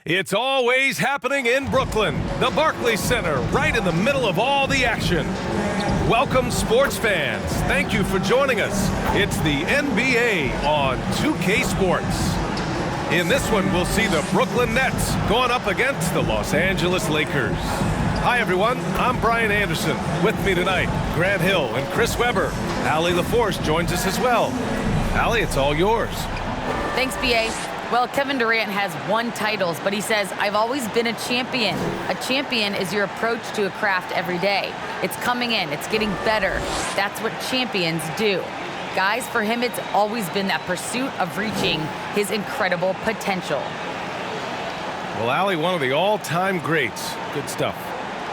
It's always happening in Brooklyn, the Barclays Center, right in the middle of all the action. Welcome, sports fans. Thank you for joining us. It's the NBA on 2K Sports. In this one, we'll see the Brooklyn Nets going up against the Los Angeles Lakers. Hi, everyone. I'm Brian Anderson. With me tonight, Grant Hill and Chris Webber. Allie LaForce joins us as well. Allie, it's all yours. Thanks, B.A. Well, Kevin Durant has won titles, but he says, I've always been a champion. A champion is your approach to a craft every day. It's coming in. It's getting better. That's what champions do. Guys, for him, it's always been that pursuit of reaching his incredible potential. Well, Allie, one of the all-time greats. Good stuff.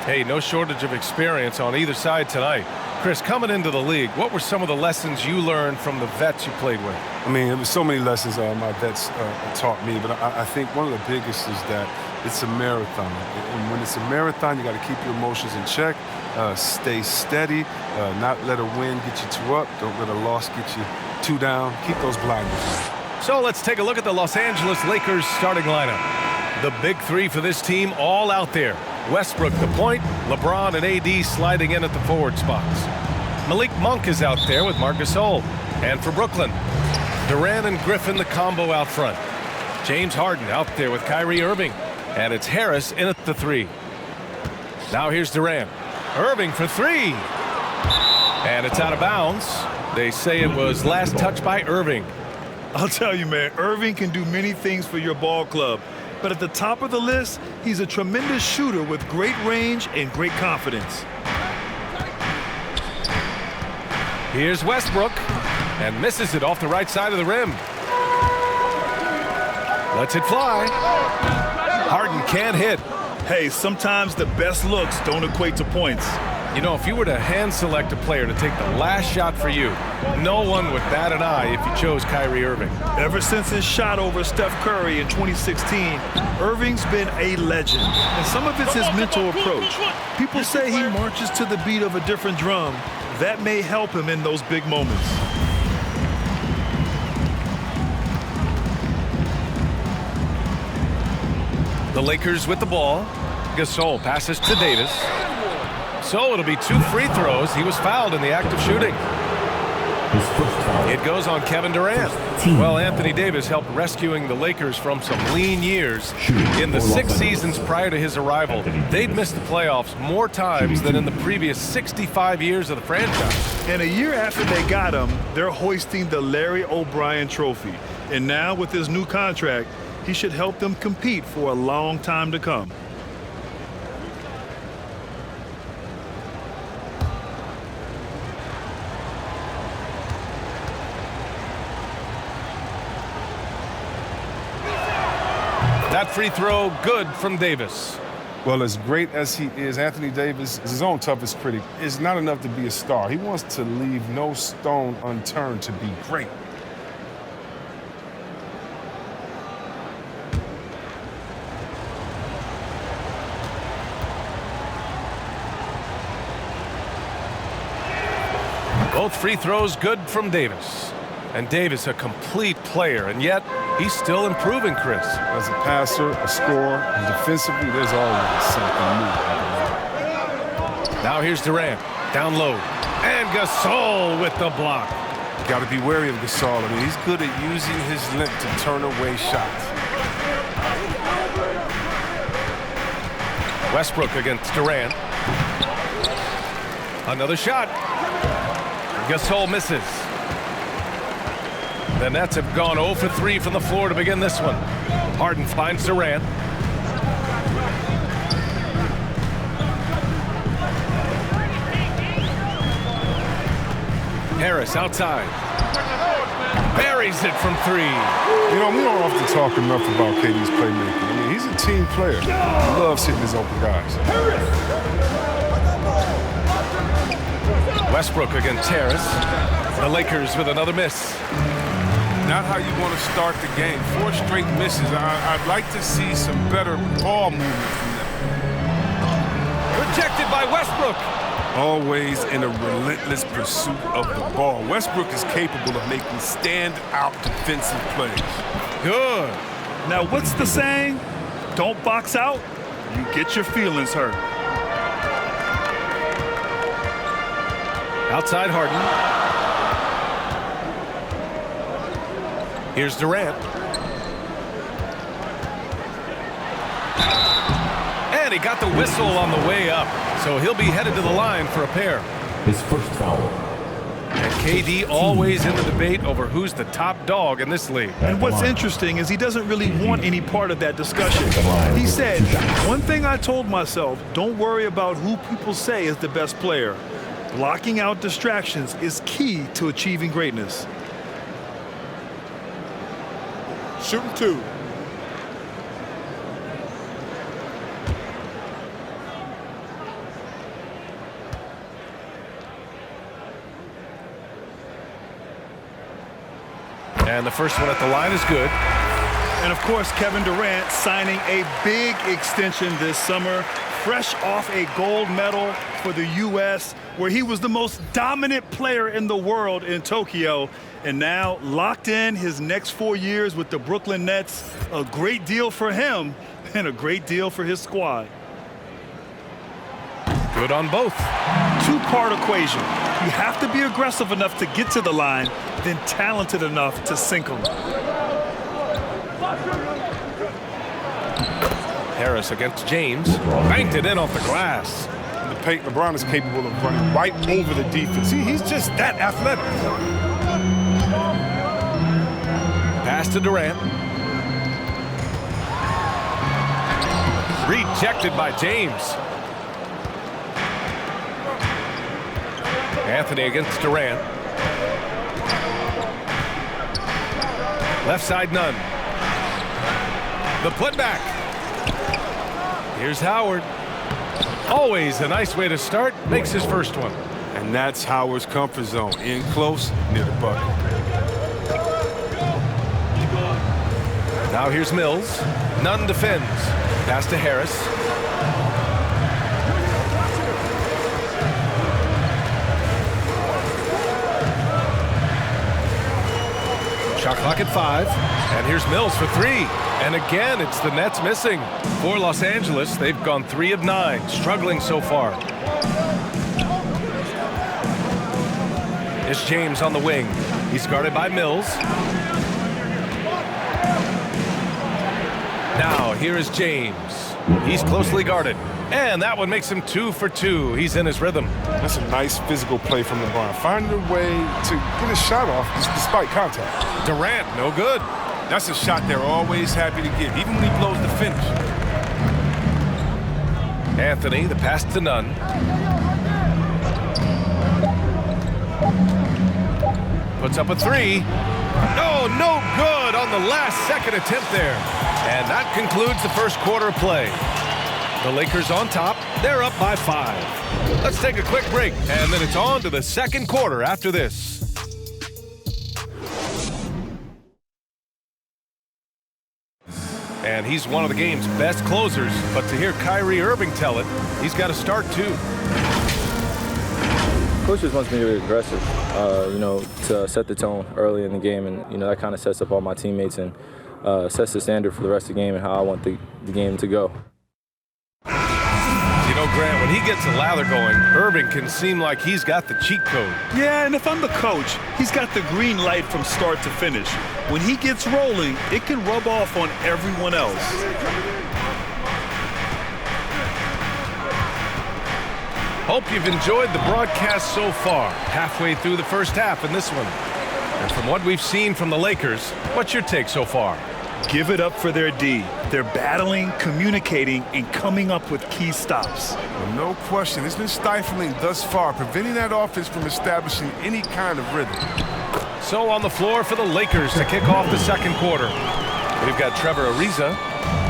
Hey, no shortage of experience on either side tonight. Chris, coming into the league, what were some of the lessons you learned from the vets you played with? I mean, there was so many lessons my vets taught me, but I think one of the biggest is that it's a marathon. And when it's a marathon, you got to keep your emotions in check, stay steady, not let a win get you too up, don't let a loss get you too down. Keep those blinders on. So let's take a look at the Los Angeles Lakers starting lineup. The big three for this team all out there. Westbrook the point, LeBron and AD sliding in at the forward spots. Malik Monk is out there with Marc Gasol. And for Brooklyn, Durant and Griffin the combo out front. James Harden out there with Kyrie Irving. And it's Harris in at the three. Now here's Durant. Irving for three. And it's out of bounds. They say it was last touched by Irving. I'll tell you, man, Irving can do many things for your ball club. But at the top of the list, he's a tremendous shooter with great range and great confidence. Here's Westbrook, and misses it off the right side of the rim. Lets it fly. Harden can't hit. Hey, sometimes the best looks don't equate to points. You know, if you were to hand select a player to take the last shot for you, no one would bat an eye if you chose Kyrie Irving. Ever since his shot over Steph Curry in 2016, Irving's been a legend. And some of it's his mental approach. People say he marches to the beat of a different drum. That may help him in those big moments. The Lakers with the ball. Gasol passes to Davis. So it'll be 2 free throws. He was fouled in the act of shooting. It goes on Kevin Durant. Well, Anthony Davis helped rescuing the Lakers from some lean years. In the 6 seasons prior to his arrival, they'd missed the playoffs more times than in the previous 65 years of the franchise. And a year after they got him, they're hoisting the Larry O'Brien Trophy. And now with his new contract, he should help them compete for a long time to come. That free throw good from Davis. Well, as great as he is, Anthony Davis is his own toughest critic. It's not enough to be a star. He wants to leave no stone unturned to be great. Both free throws good from Davis. And Davis, a complete player, and yet he's still improving, Chris. As a passer, a scorer, and defensively, there's always something new. Now here's Durant, down low. And Gasol with the block. You got to be wary of Gasol. I mean, he's good at using his length to turn away shots. Westbrook against Durant. Another shot. Gasol misses. The Nets have gone 0 for 3 from the floor to begin this one. Harden finds Durant. Harris outside. Buries it from 3. You know, we don't often talk enough about KD's playmaking. I mean, he's a team player. He loves hitting his open guys. Westbrook against Harris. The Lakers with another miss. Not how you want to start the game. 4 straight misses. I'd like to see some better ball movement from them. Rejected by Westbrook. Always in a relentless pursuit of the ball. Westbrook is capable of making stand-out defensive plays. Good. Now, what's the saying? Don't box out, you get your feelings hurt. Outside Harden. Here's Durant. And he got the whistle on the way up. So he'll be headed to the line for a pair. His first foul. And KD always in the debate over who's the top dog in this league. And what's interesting is he doesn't really want any part of that discussion. He said, one thing I told myself, don't worry about who people say is the best player. Blocking out distractions is key to achieving greatness. Shooting 2. And the first one at the line is good. And of course, Kevin Durant signing a big extension this summer, fresh off a gold medal for the U.S., where he was the most dominant player in the world in Tokyo. And now locked in his next 4 years with the Brooklyn Nets. A great deal for him and a great deal for his squad. Good on both. Two-part equation. You have to be aggressive enough to get to the line, then talented enough to sink them. Harris against James. Banked it in off the glass. In the paint, LeBron is capable of running right over the defense. He's just that athletic. Pass to Durant. Rejected by James. Anthony against Durant. Left side, none. The putback. Here's Howard. Always a nice way to start. Makes his first one. And that's Howard's comfort zone. In close, near the bucket. Now here's Mills. Nunn defends. Pass to Harris. Shot clock at 5. And here's Mills for 3. And again, it's the Nets missing. For Los Angeles, they've gone 3 of 9, struggling so far. It's James on the wing. He's guarded by Mills. Now, here is James. He's closely guarded. And that one makes him 2 for 2. He's in his rhythm. That's a nice physical play from LeBron. Finding a way to get a shot off despite contact. Durant, no good. That's a shot they're always happy to give, even when he blows the finish. Anthony, the pass to Nunn. Puts up a 3. No good on the last second attempt there. And that concludes the first quarter of play. The Lakers on top. They're up by 5. Let's take a quick break, and then it's on to the second quarter after this. And he's one of the game's best closers, but to hear Kyrie Irving tell it, he's got to start too. Coach just wants me to be aggressive, to set the tone early in the game, and that kind of sets up all my teammates and sets the standard for the rest of the game and how I want the game to go. Grant, when he gets a lather going, Irving can seem like he's got the cheat code. Yeah, and if I'm the coach, he's got the green light from start to finish. When he gets rolling, it can rub off on everyone else. Hope you've enjoyed the broadcast so far. Halfway through the first half in this one. And from what we've seen from the Lakers, what's your take so far? Give it up for their D. They're battling, communicating, and coming up with key stops. Well, no question. It's been stifling thus far, preventing that offense from establishing any kind of rhythm. So on the floor for the Lakers to kick off the second quarter. We've got Trevor Ariza.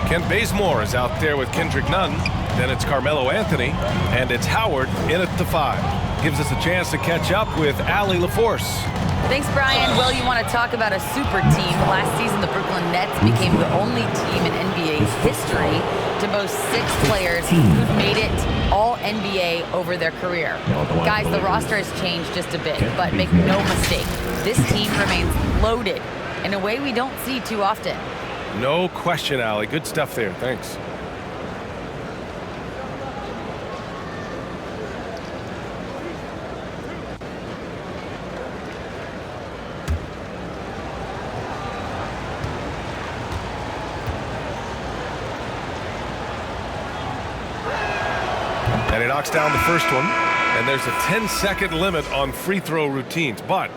Kent Bazemore is out there with Kendrick Nunn. Then it's Carmelo Anthony. And it's Howard in at the 5. Gives us a chance to catch up with Allie LaForce. Thanks, Brian. Well, you want to talk about a super team. Last season, the Brooklyn Nets became the only team in NBA history to boast 6 players who've made it all NBA over their career. Guys, the roster has changed just a bit, but make no mistake, this team remains loaded in a way we don't see too often. No question, Allie. Good stuff there. Thanks. And he knocks down the first one. And there's a 10-second limit on free throw routines. But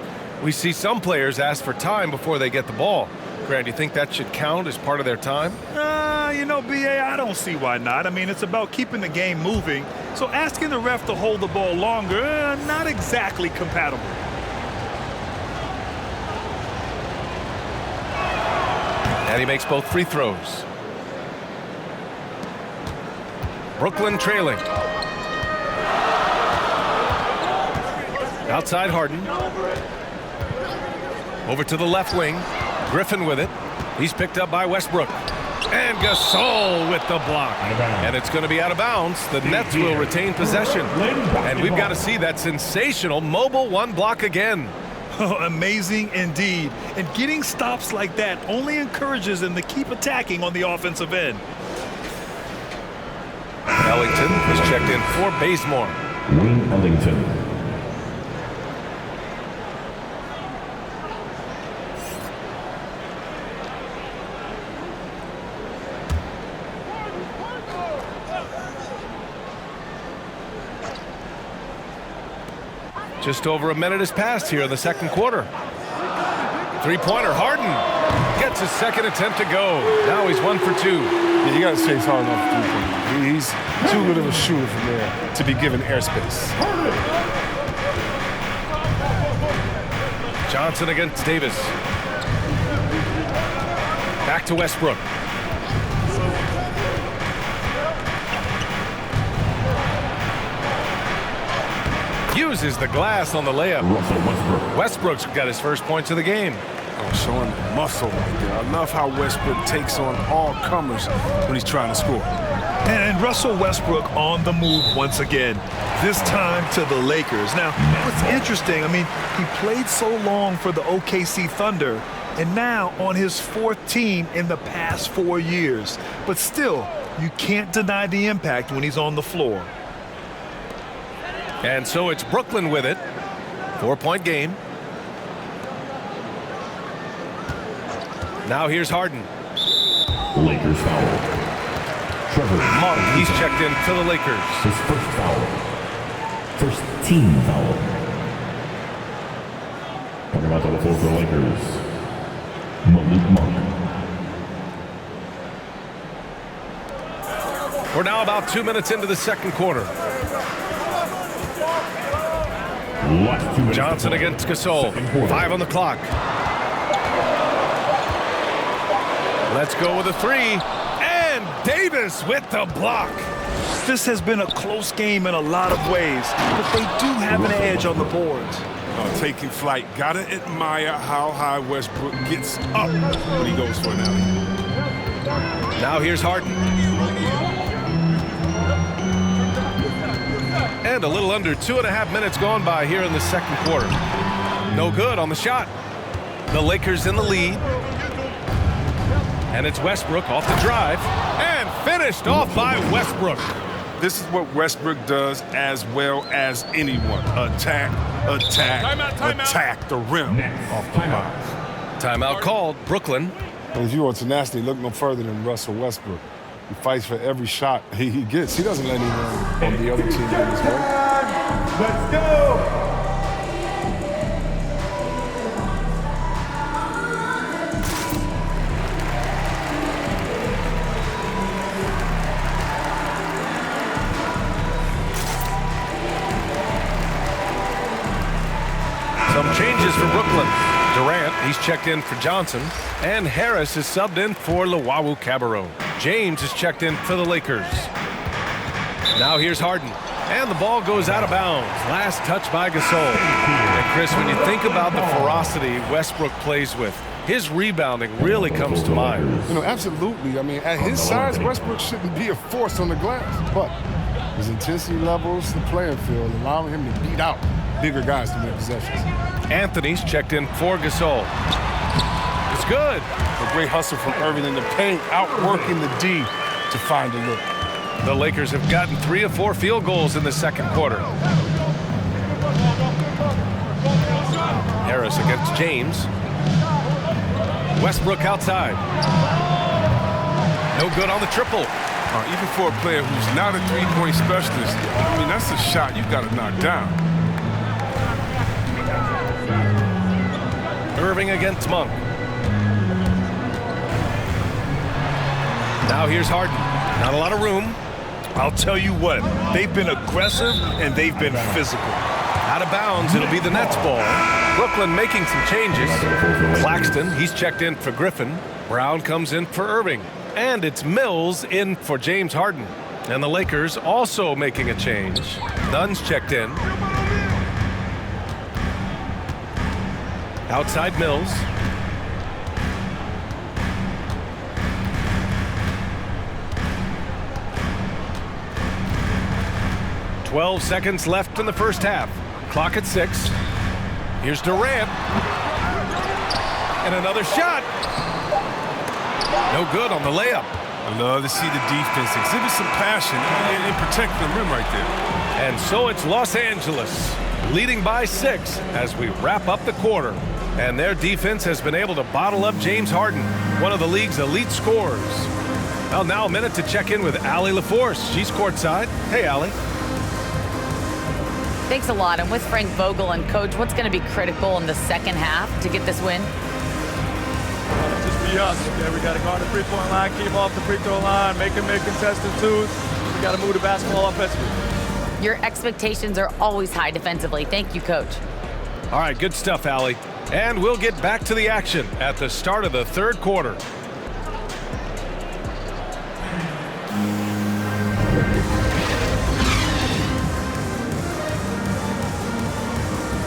we see some players ask for time before they get the ball. Grant, do you think that should count as part of their time? You know, B.A., I don't see why not. I mean, it's about keeping the game moving. So asking the ref to hold the ball longer, not exactly compatible. And he makes both free throws. Brooklyn trailing. Outside Harden. Over to the left wing. Griffin with it. He's picked up by Westbrook. And Gasol with the block. And it's going to be out of bounds. The Nets will retain possession. And we've got to see that sensational mobile one block again. Oh, amazing indeed. And getting stops like that only encourages them to keep attacking on the offensive end. Ellington is checked in for Bazemore. Wayne Ellington. Just over a minute has passed here in the second quarter. Three-pointer, Harden gets his second attempt to go. Now he's 1 for 2. Yeah, you got to chase hard enough three-pointer. He's too good of a shooter from there to be given airspace. Johnson against Davis. Back to Westbrook. Uses the glass on the layup. Westbrook's got his first points of the game. Oh, showing muscle right there. I love how Westbrook takes on all comers when he's trying to score. And Russell Westbrook on the move once again, this time to the Lakers. Now, what's interesting, I mean, he played so long for the OKC Thunder, and now on his fourth team in the past 4 years. But still, you can't deny the impact when he's on the floor. And so it's Brooklyn with it. 4-point game. Now here's Harden. Lakers foul. Trevor Monk, he's checked in for the Lakers. His first foul. First team foul. Talking about the floor for the Lakers. Malik Monk. We're now about 2 minutes into the second quarter. Johnson against Gasol. 5 on the clock. Let's go with a three. And Davis with the block. This has been a close game in a lot of ways, but they do have an edge on the boards. Taking flight. Gotta admire how high Westbrook gets up when he goes for an alley. Now here's Harden. And a little under 2.5 minutes gone by here in the second quarter. No good on the shot. The Lakers in the lead. And it's Westbrook off the drive. And finished off by Westbrook. This is what Westbrook does as well as anyone. Attack, attack the rim off the box. Timeout called. Brooklyn. And if you want tenacity, look no further than Russell Westbrook. He fights for every shot he gets. He doesn't let anyone on the other team get his way. Let's go! Some changes for Brooklyn. Durant, he's checked in for Johnson. And Harris is subbed in for Luwawu Cabarrot. James is checked in for the Lakers. Now here's Harden. And the ball goes out of bounds. Last touch by Gasol. And Chris, when you think about the ferocity Westbrook plays with, his rebounding really comes to mind. You know, absolutely. I mean, at his size, Westbrook shouldn't be a force on the glass. But his intensity levels, the playing field, allowing him to beat out bigger guys to win possessions. Anthony's checked in for Gasol. good. A great hustle from Irving in the paint, outworking the D to find a look. The Lakers have gotten 3 of 4 field goals in the second quarter. Harris against James. Westbrook outside. No good on the triple. Even for a player who's not a three-point specialist, I mean, that's a shot you've got to knock down. Irving against Monk. Now here's Harden. Not a lot of room. I'll tell you what, they've been aggressive and they've been physical. Out of bounds, it'll be the Nets ball. Brooklyn making some changes. Claxton, he's checked in for Griffin. Brown comes in for Irving. And it's Mills in for James Harden. And the Lakers also making a change. Dunn's checked in. Outside Mills. "12 seconds left in the first half. Clock at 6. Here's Durant. And another shot. No good on the layup. I love to see the defense exhibit some passion and protect the rim right there. And so it's Los Angeles leading by 6 as we wrap up the quarter. And their defense has been able to bottle up James Harden, one of the league's elite scorers. Well, now a minute to check in with Allie LaForce. She's courtside. Hey, Allie. Thanks a lot. I'm with Frank Vogel. And, Coach, what's going to be critical in the second half to get this win? Just be us. Okay? We got to go on the three-point line, keep off the free throw line, make contested twos. We got to move the basketball offensively. Your expectations are always high defensively. Thank you, Coach. All right, good stuff, Allie. And we'll get back to the action at the start of the third quarter.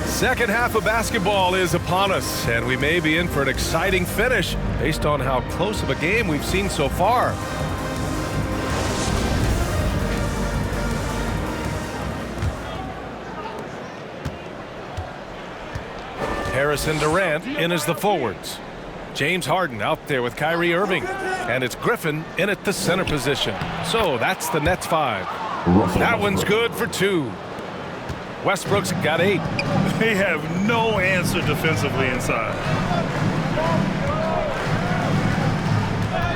Second half of basketball is upon us, and we may be in for an exciting finish based on how close of a game we've seen so far. Harris and Durant in as the forwards. James Harden out there with Kyrie Irving, and it's Griffin in at the center position. So that's the Nets 5. That one's good for 2. Westbrook's got 8. They have no answer defensively inside.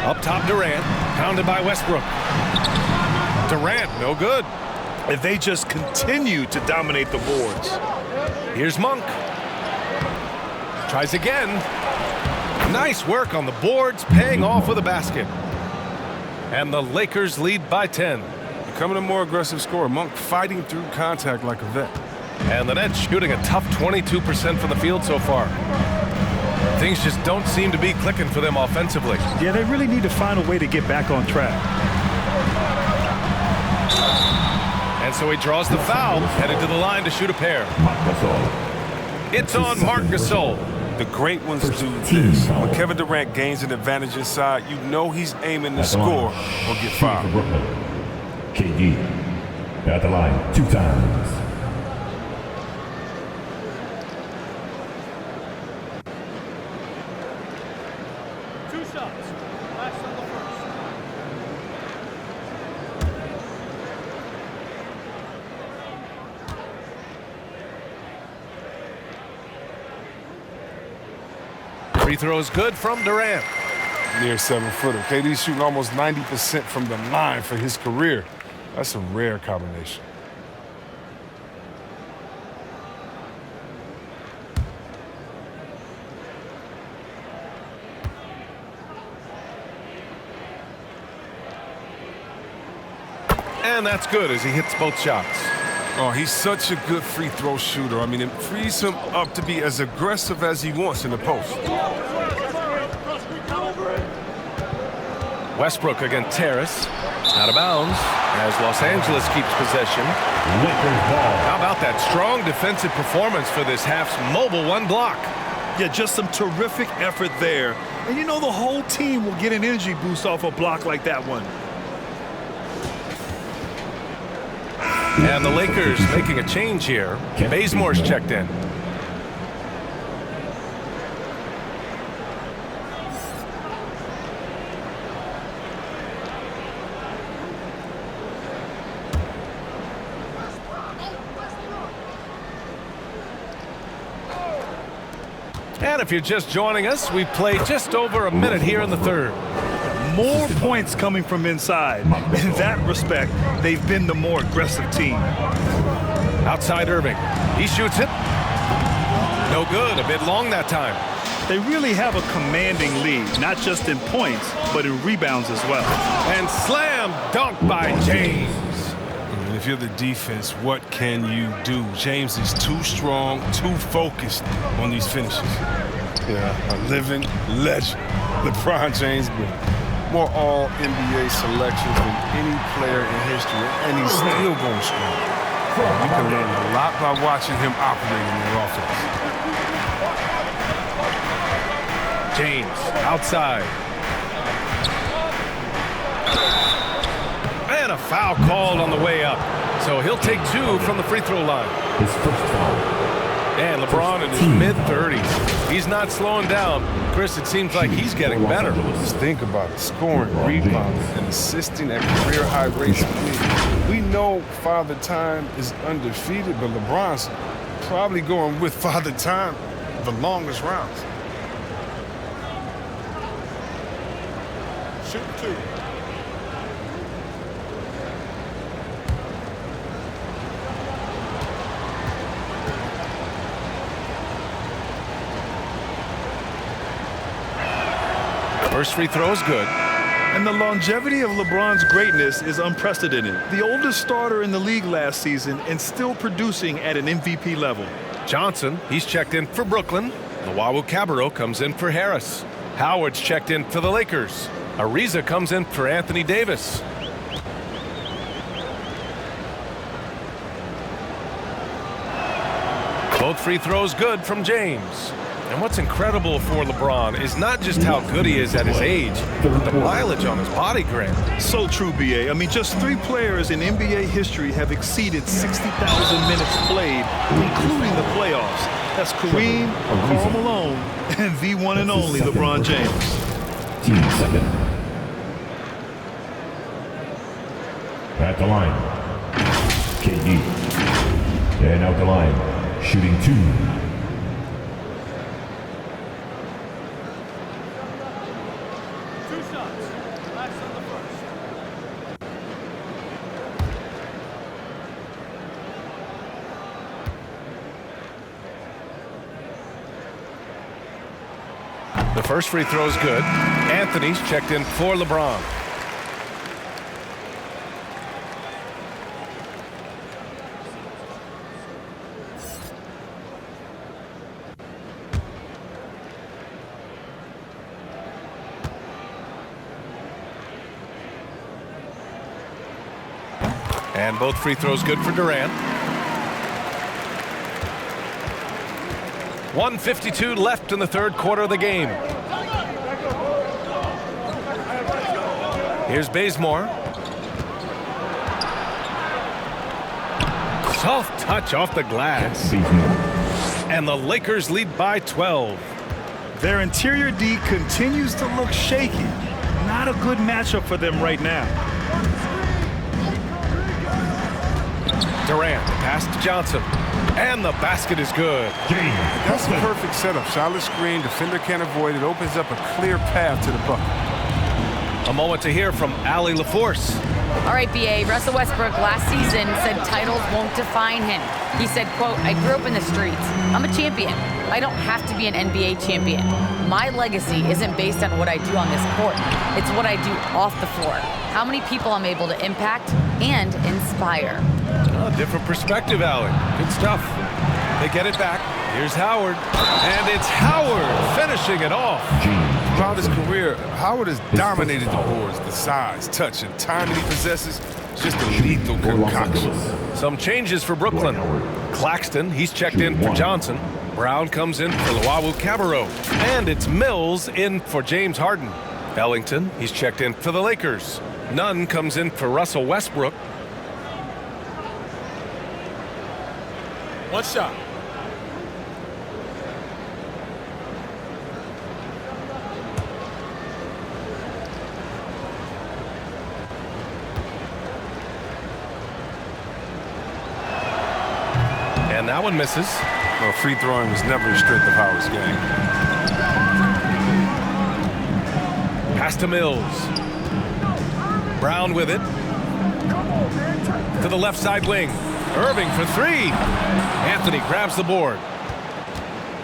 Up top, Durant, pounded by Westbrook. Durant, no good. And they just continue to dominate the boards. Here's Monk. Tries again. Nice work on the boards, paying off with a basket. And the Lakers lead by 10. Becoming a more aggressive scorer. Monk fighting through contact like a vet. And the Nets shooting a tough 22% from the field so far. Things just don't seem to be clicking for them offensively. Yeah, they really need to find a way to get back on track. And so he draws the foul, headed to the line to shoot a pair. It's on Marc Gasol. The great ones do this. When Kevin Durant gains an advantage inside, you know he's aiming to score or get fouled. KD at the line 2 times. Free throw is good from Durant. Near 7-footer. KD's shooting almost 90% from the line for his career. That's a rare combination. And that's good as he hits both shots. Oh, he's such a good free throw shooter. I mean, it frees him up to be as aggressive as he wants in the post. Westbrook against Harris. Out of bounds as Los Angeles keeps possession. How about that strong defensive performance for this half's mobile one block? Yeah, just some terrific effort there. And you know the whole team will get an energy boost off a block like that one. And the Lakers making a change here. Bazemore's checked in. And if you're just joining us, we've played just over a minute here in the third. More points coming from inside. In that respect, they've been the more aggressive team. Outside Irving. He shoots it. No good. A bit long that time. They really have a commanding lead, not just in points, but in rebounds as well. And slam dunk by James. And if you're the defense, what can you do? James is too strong, too focused on these finishes. Yeah, a living legend. LeBron James with more all-NBA selections than any player in history, and he's still going strong. You can learn a lot by watching him operate in their offense. James outside. And a foul called on the way up. So he'll take 2 from the free throw line. His first foul. And LeBron in his mid-30s. He's not slowing down. Chris, it seems like he's getting better. Just think about it. Scoring, rebounding, and assisting at career-high rates. We know Father Time is undefeated, but LeBron's probably going with Father Time the longest rounds. Shoot 2. First free throw is good. And the longevity of LeBron's greatness is unprecedented. The oldest starter in the league last season and still producing at an MVP level. Johnson, he's checked in for Brooklyn. Luwawu-Cabarrot comes in for Harris. Howard's checked in for the Lakers. Ariza comes in for Anthony Davis. Both free throws good from James. And what's incredible for LeBron is not just how good he is at his age, but the mileage on his body grant. So true, B.A. I mean, just 3 players in NBA history have exceeded 60,000 minutes played, including the playoffs. That's Kareem, Karl Malone, and the one and only LeBron James. Team second. At the line, KD. And out the line, shooting 2. The first free throw is good. Anthony's checked in for LeBron. And both free throws good for Durant. 1:52 left in the third quarter of the game. Here's Bazemore. Soft touch off the glass. And the Lakers lead by 12. Their interior D continues to look shaky. Not a good matchup for them right now. Durant, pass to Johnson. And the basket is good. That's a perfect setup. Solid screen, defender can't avoid it. Opens up a clear path to the bucket. A moment to hear from Allie LaForce. All right, B.A. Russell Westbrook last season said titles won't define him. He said, quote, "I grew up in the streets. I'm a champion. I don't have to be an NBA champion. My legacy isn't based on what I do on this court. It's what I do off the floor. How many people I'm able to impact and inspire." Oh, different perspective, Allie. Good stuff. They get it back. Here's Howard. And it's Howard finishing it off. Throughout his career, Howard has dominated the boards, the size, touch, and timing he possesses. Just a lethal concoction. Some changes for Brooklyn. Claxton, he's checked in for Johnson. Brown comes in for Luwawu-Cabarrot. And it's Mills in for James Harden. Ellington, he's checked in for the Lakers. Nunn comes in for Russell Westbrook. One shot. And that one misses. Well, free throwing was never a strength of Howard's game. Pass to Mills. Brown with it. To the left side wing. Irving for three. Anthony grabs the board.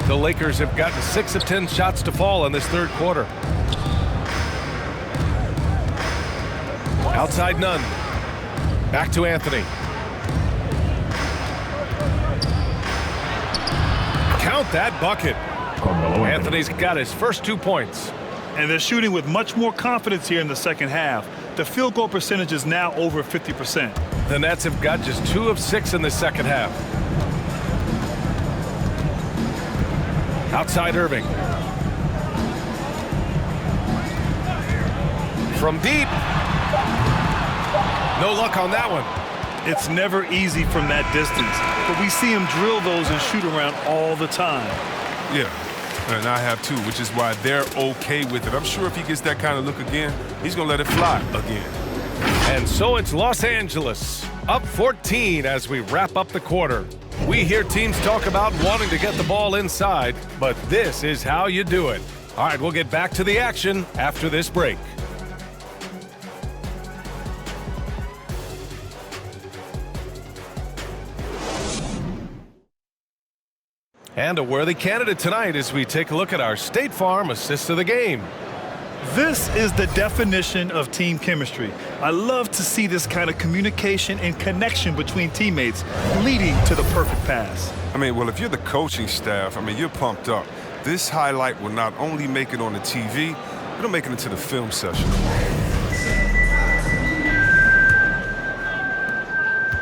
The Lakers have gotten 6 of 10 shots to fall in this third quarter. Outside none. Back to Anthony. Count that bucket. Anthony's got his first 2 points. And they're shooting with much more confidence here in the second half. The field goal percentage is now over 50%. The Nets have got just 2 of 6 in the second half. Outside Irving. From deep. No luck on that one. It's never easy from that distance, but we see him drill those and shoot around all the time. Yeah, and I have too, which is why they're okay with it. I'm sure if he gets that kind of look again, he's going to let it fly again. And so it's Los Angeles, up 14 as we wrap up the quarter. We hear teams talk about wanting to get the ball inside, but this is how you do it. All right, we'll get back to the action after this break. And a worthy candidate tonight as we take a look at our State Farm assist of the game. This is the definition of team chemistry. I love to see this kind of communication and connection between teammates leading to the perfect pass. I mean, well, if you're the coaching staff, I mean, you're pumped up. This highlight will not only make it on the TV, it'll make it into the film session.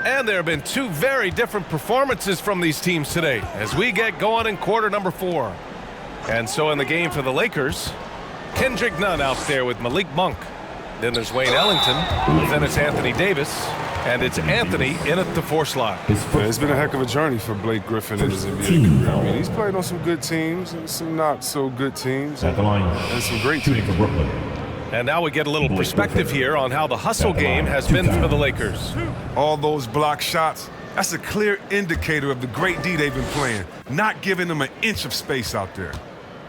And there have been 2 very different performances from these teams today as we get going in quarter number 4. And so in the game for the Lakers, Kendrick Nunn out there with Malik Monk. Then there's Wayne Ellington. Then it's Anthony Davis. And it's Anthony in at the 4 slot. It's been a heck of a journey for Blake Griffin in his NBA career. I mean, he's played on some good teams and some not so good teams. At the line, and some great shooting teams. for Brooklyn. And now we get a little perspective here on how the hustle game has been for the Lakers. All those block shots, that's a clear indicator of the great D they've been playing, not giving them an inch of space out there.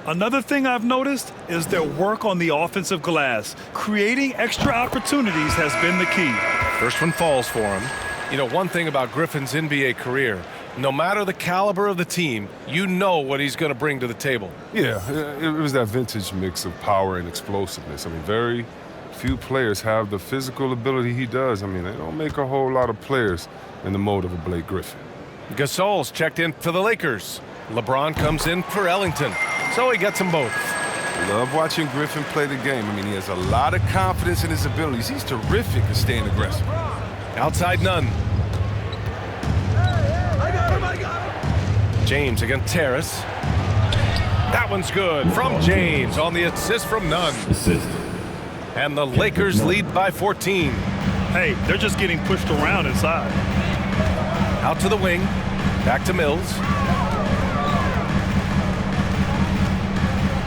Another thing I've noticed is their work on the offensive glass. Creating extra opportunities has been the key. First one falls for him. You know, one thing about Griffin's NBA career, no matter the caliber of the team, you know what he's going to bring to the table. Yeah, it was that vintage mix of power and explosiveness. I mean, very few players have the physical ability he does. I mean, they don't make a whole lot of players in the mode of a Blake Griffin. Gasol's checked in for the Lakers. LeBron comes in for Ellington. So he gets them both. Love watching Griffin play the game. I mean, he has a lot of confidence in his abilities. He's terrific at staying aggressive. Outside Nunn. James against Terrace. That one's good from James on the assist from Nunn. Assist. And the Lakers lead by 14. Hey, they're just getting pushed around inside. Out to the wing. Back to Mills.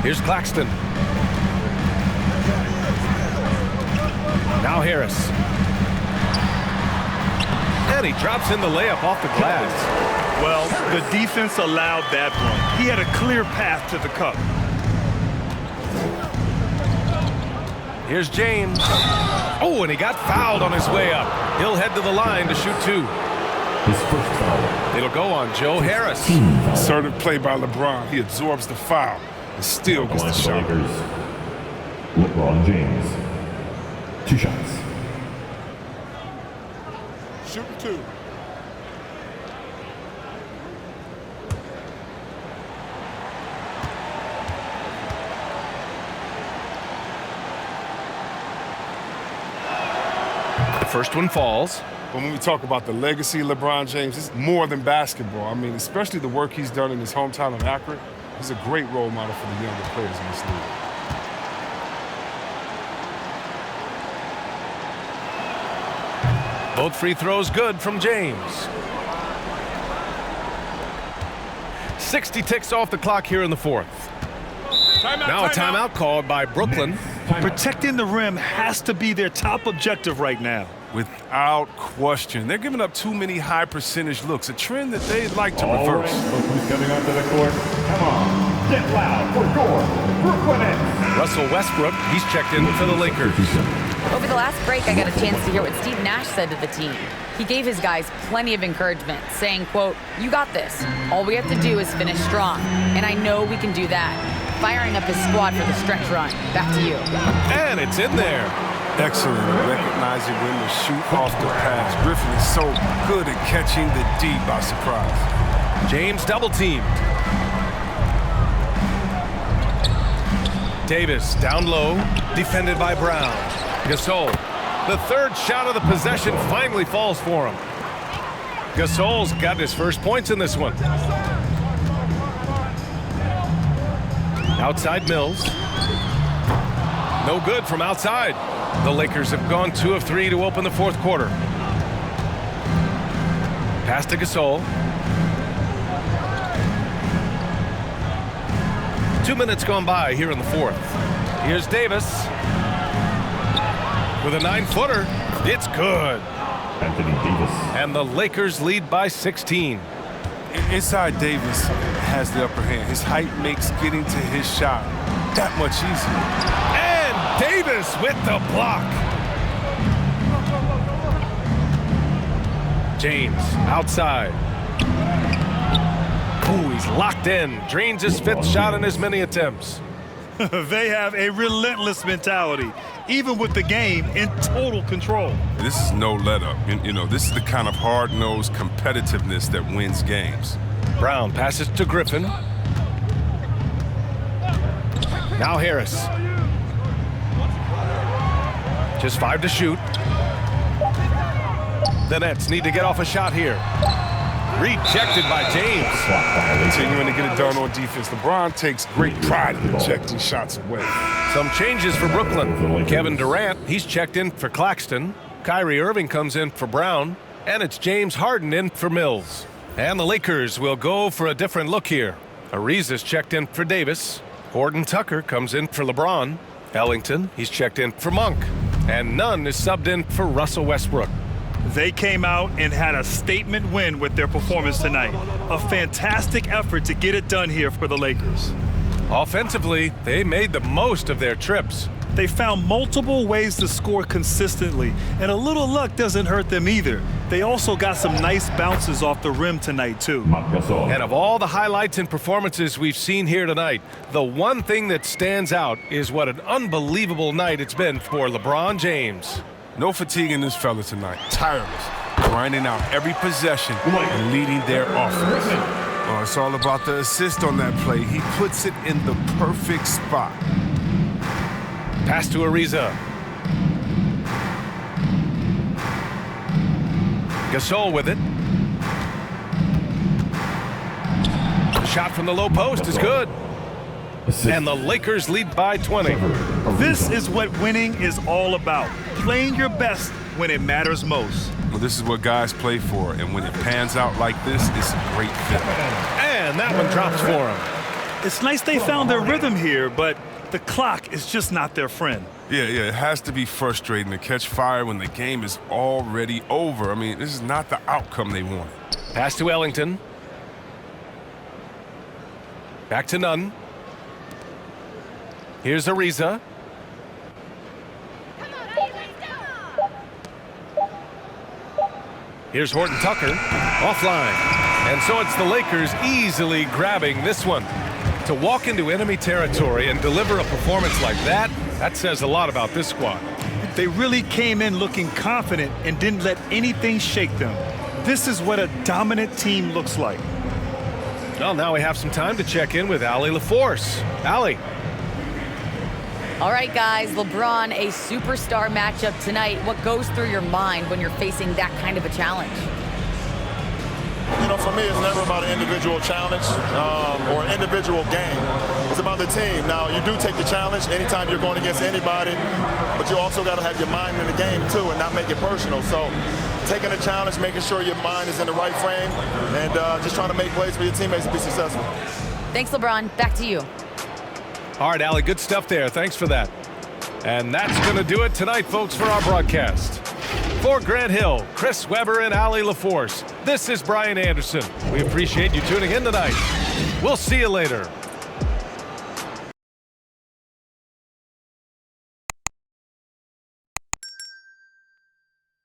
Here's Claxton. Now Harris. And he drops in the layup off the glass. Well, the defense allowed that one. He had a clear path to the cup. Here's James. Oh, and he got fouled on his way up. He'll head to the line to shoot 2. His first foul. It'll go on Joe Harris. Assertive play by LeBron. He absorbs the foul and still gets the shot. Lakers. LeBron James. 2 shots. Shooting 2. The first one falls. But when we talk about the legacy of LeBron James, it's more than basketball. I mean, especially the work he's done in his hometown of Akron. He's a great role model for the younger players in this league. Both free throws good from James. 60 ticks off the clock here in the 4th. Now a timeout called by Brooklyn. Protecting the rim has to be their top objective right now. without question. They're giving up too many high percentage looks, a trend that they'd like to reverse. Look who's coming onto the court. Come on, get loud for your Brooklyn Nets. Russell Westbrook, he's checked in for the Lakers. Over the last break, I got a chance to hear what Steve Nash said to the team. He gave his guys plenty of encouragement, saying, quote, "You got this. All we have to do is finish strong. And I know we can do that." Firing up his squad for the stretch run. Back to you. And it's in there. Excellent at recognizing when to shoot off the pass. Griffin is so good at catching the D by surprise. James double-teamed. Davis down low, defended by Brown. Gasol, the third shot of the possession, finally falls for him. Gasol's got his first points in this one. Outside Mills. No good from outside. The Lakers have gone 2 of 3 to open the fourth quarter. Pass to Gasol. 2 minutes gone by here in the fourth. Here's Davis. With a 9-footer. It's good. Anthony Davis. And the Lakers lead by 16. Inside Davis has the upper hand. His height makes getting to his shot that much easier. And Davis with the block. James outside. Ooh, he's locked in. Drains his 5th shot in as many attempts. They have a relentless mentality, even with the game in total control. This is no let-up. You know, this is the kind of hard-nosed competitiveness that wins games. Brown passes to Griffin. Now Harris. Just 5 to shoot. The Nets need to get off a shot here. Rejected by James. Continuing to get it done on defense. LeBron takes great pride in rejecting shots away. Some changes for Brooklyn. Kevin Durant, he's checked in for Claxton. Kyrie Irving comes in for Brown. And it's James Harden in for Mills. And the Lakers will go for a different look here. Ariza's checked in for Davis. Gordon Tucker comes in for LeBron. Ellington, he's checked in for Monk. And Nunn is subbed in for Russell Westbrook. They came out and had a statement win with their performance tonight. A fantastic effort to get it done here for the Lakers. Offensively, they made the most of their trips. They found multiple ways to score consistently, and a little luck doesn't hurt them either. They also got some nice bounces off the rim tonight, too. And of all the highlights and performances we've seen here tonight, the one thing that stands out is what an unbelievable night it's been for LeBron James. No fatigue in this fella tonight. Tireless, grinding out every possession and leading their offense. It's all about the assist on that play. He puts it in the perfect spot. Pass to Ariza. Gasol with it. The shot from the low post is good. And the Lakers lead by 20. This is what winning is all about. Playing your best when it matters most. Well, this is what guys play for, and when it pans out like this, it's a great fit. And that one drops for him. It's nice they found their rhythm here, but the clock is just not their friend. Yeah, it has to be frustrating to catch fire when the game is already over. I mean, this is not the outcome they wanted. Pass to Ellington. Back to Nunn. Here's Ariza. Here's Horton Tucker, offline. And so it's the Lakers easily grabbing this one. To walk into enemy territory and deliver a performance like that, that says a lot about this squad. They really came in looking confident and didn't let anything shake them. This is what a dominant team looks like. Well, now we have some time to check in with Allie LaForce. Allie. All right, guys, LeBron, a superstar matchup tonight. What goes through your mind when you're facing that kind of a challenge? You know, for me, it's never about an individual challenge or an individual game. It's about the team. Now, you do take the challenge anytime you're going against anybody, but you also got to have your mind in the game, too, and not make it personal. So taking a challenge, making sure your mind is in the right frame, and just trying to make plays for your teammates to be successful. Thanks, LeBron. Back to you. All right, Allie, good stuff there. Thanks for that. And that's going to do it tonight, folks, for our broadcast. For Grant Hill, Chris Webber, and Allie LaForce, this is Brian Anderson. We appreciate you tuning in tonight. We'll see you later.